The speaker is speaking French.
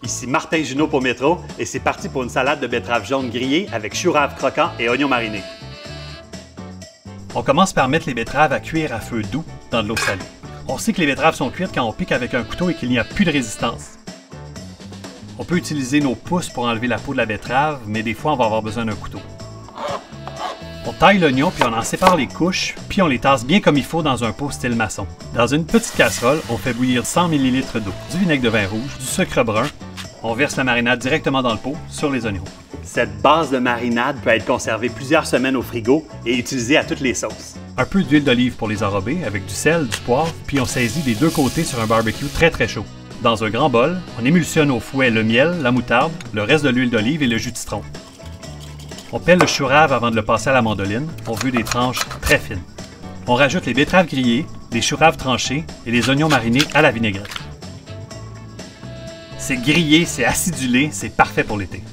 Ici Martin Junot pour Métro et c'est parti pour une salade de betterave jaune grillée avec chou rave croquant et oignons marinés. On commence par mettre les betteraves à cuire à feu doux dans de l'eau salée. On sait que les betteraves sont cuites quand on pique avec un couteau et qu'il n'y a plus de résistance. On peut utiliser nos pouces pour enlever la peau de la betterave, mais des fois on va avoir besoin d'un couteau. On taille l'oignon puis on en sépare les couches, puis on les tasse bien comme il faut dans un pot style maçon. Dans une petite casserole, on fait bouillir 100 ml d'eau, du vinaigre de vin rouge, du sucre brun. On verse la marinade directement dans le pot sur les oignons. Cette base de marinade peut être conservée plusieurs semaines au frigo et utilisée à toutes les sauces. Un peu d'huile d'olive pour les enrober avec du sel, du poivre, puis on saisit des deux côtés sur un barbecue très chaud. Dans un grand bol, on émulsionne au fouet le miel, la moutarde, le reste de l'huile d'olive et le jus de citron. On pèle le chou rave avant de le passer à la mandoline. On veut des tranches très fines. On rajoute les betteraves grillées, les choux raves tranchés et les oignons marinés à la vinaigrette. C'est grillé, c'est acidulé, c'est parfait pour l'été.